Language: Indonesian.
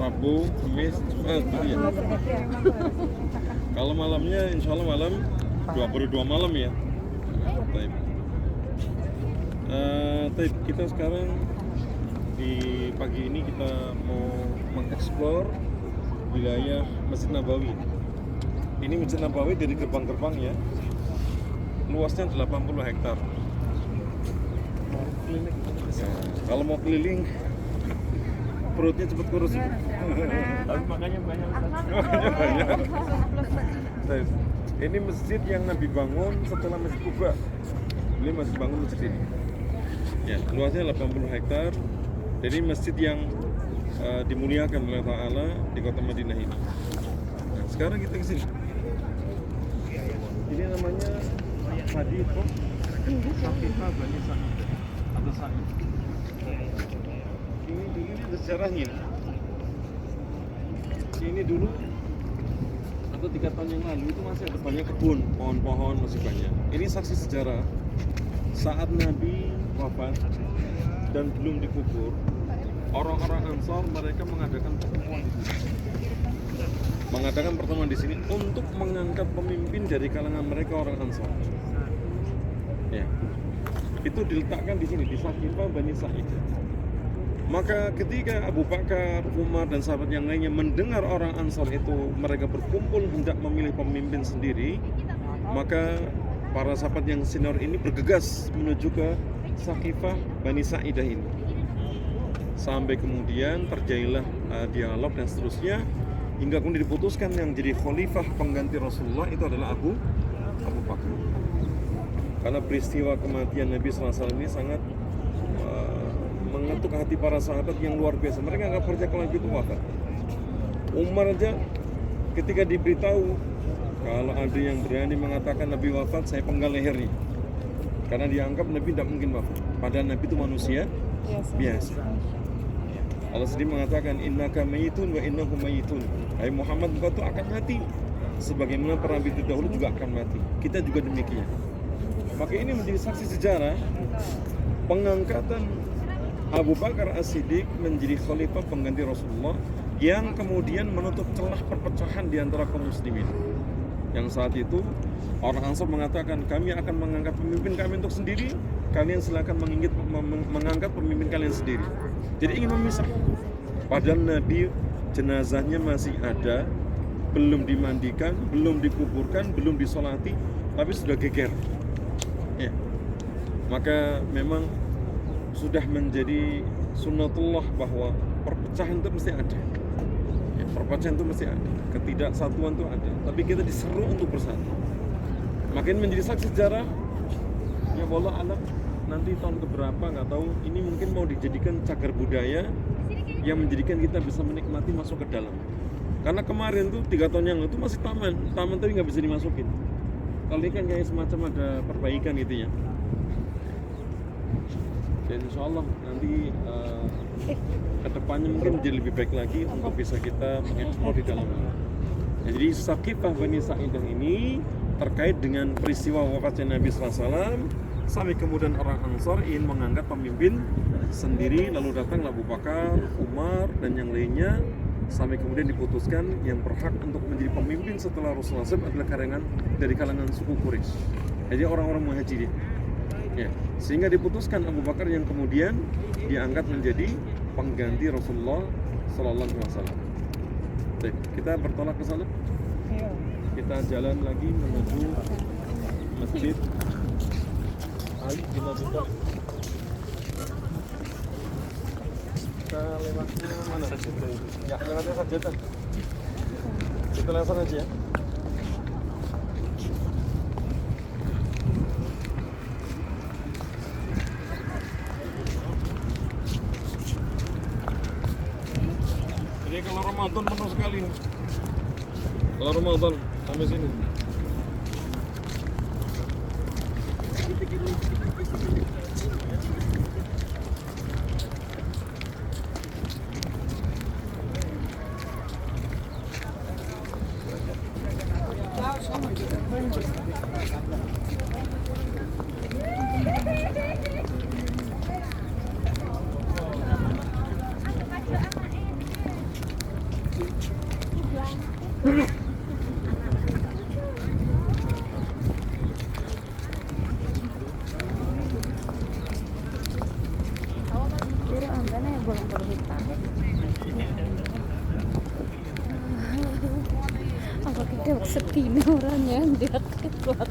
Rabu, Kamis, Jumat gitu ya. Kalau malamnya insya Allah malam 22 malam ya. Baik. Baik, kita sekarang di pagi ini kita mau mengeksplor wilayah Masjid Nabawi. Ini Masjid Nabawi dari gerbang-gerbang ya. Luasnya 80 hektar. Ya, kalau mau keliling perutnya cepat kurus. Tapi makanya banyak. Makanya banyak. Ini masjid yang Nabi bangun setelah Masjid Kuba. Beliau masih bangun masjid ini. Ya, luasnya 80 hektar. Jadi masjid yang dimuliakan oleh Ta'ala di kota Madinah ini. Nah, sekarang kita ke sini. Ini namanya Hadithah Saqifah Bani Sa'id atau Sa'id. Ini dulu ada sejarahnya. Ini dulu atau 3 tahun yang lalu itu masih ada banyak kebun, pohon-pohon masih banyak. Ini saksi sejarah saat Nabi wafat dan belum dikubur, orang-orang Ansar mereka mengadakan pertemuan di sini. Mengadakan pertemuan di sini untuk mengangkat pemimpin dari kalangan mereka orang Ansar. Ya, itu diletakkan di sini di Saqifah Bani Sa'id. Maka ketika Abu Bakar, Umar dan sahabat yang lainnya mendengar orang Ansar itu mereka berkumpul hendak memilih pemimpin sendiri, maka para sahabat yang senior ini bergegas menuju ke Saqifah Bani Sa'idah ini. Sampai kemudian terjadilah dialog dan seterusnya hingga kemudian diputuskan yang jadi khalifah pengganti Rasulullah itu adalah Abu Bakar. Karena peristiwa kematian Nabi SAW ini sangat mengetuk hati para sahabat yang luar biasa. Mereka nggak percaya kalau Nabi itu wafat. Umar aja ketika diberitahu kalau ada yang berani mengatakan Nabi wafat, saya penggal lehernya. Karena dianggap Nabi tidak mungkin wafat. Padahal Nabi itu manusia biasa. Allah sendiri mengatakan innaka mayitun wa innahum mayitun. Hai Muhammad, engkau itu akan mati sebagaimana para nabi terdahulu juga akan mati. Kita juga demikian. Maka ini menjadi saksi sejarah pengangkatan Abu Bakar As-Siddiq menjadi khalifah pengganti Rasulullah yang kemudian menutup celah perpecahan di antara kaum muslimin. Yang saat itu orang Ansar mengatakan kami akan mengangkat pemimpin kami untuk sendiri, kalian silakan mengangkat pemimpin kalian sendiri. Jadi ingin memisah. Padahal Nabi jenazahnya masih ada, belum dimandikan, belum dikuburkan, belum disolati, tapi sudah geger. Ya. Maka memang sudah menjadi sunnatullah bahwa perpecahan itu mesti ada. Ya, perpecahan itu mesti ada, ketidaksatuan itu ada. Tapi kita diseru untuk bersatu. Makin menjadi saksi sejarah. Ya wallah alam, nanti tahun keberapa nggak tahu. Ini mungkin mau dijadikan cagar budaya yang menjadikan kita bisa menikmati masuk ke dalam. Karena kemarin tuh 3 tahun yang lalu itu masih taman tapi nggak bisa dimasukin. Kalau ini kan kayak semacam ada perbaikan gitu ya. Dan insya Allah nanti kedepannya mungkin menjadi lebih baik lagi untuk bisa kita mengeksplor di dalamnya. Ya, jadi Saqifah Bani Sa'idah ini terkait dengan peristiwa wafatnya Nabi SAW sampai kemudian orang Ansar ingin mengangkat pemimpin sendiri, lalu datang Abu Bakar, Umar dan yang lainnya sampai kemudian diputuskan yang berhak untuk menjadi pemimpin setelah Rasulullah SAW adalah dari kalangan suku Quraisy. Jadi orang-orang muhajirin. Ya, sehingga diputuskan Abu Bakar yang kemudian diangkat menjadi pengganti Rasulullah Sallallahu Alaihi Wasallam. Baik, kita bertolak ke sana. Kita jalan lagi menuju Masjid Ali bin Abi Thalib. Kita lewatnya mana? Ya, lewatnya Sajadah. Kita lewat sana aja ya. Jadi kalau Ramadan penuh sekali. Kalau Ramadan sampai sini. Pero ang gana yung bolong-bolong hitam. Apa kita sepi nih orangnya, dia kuat.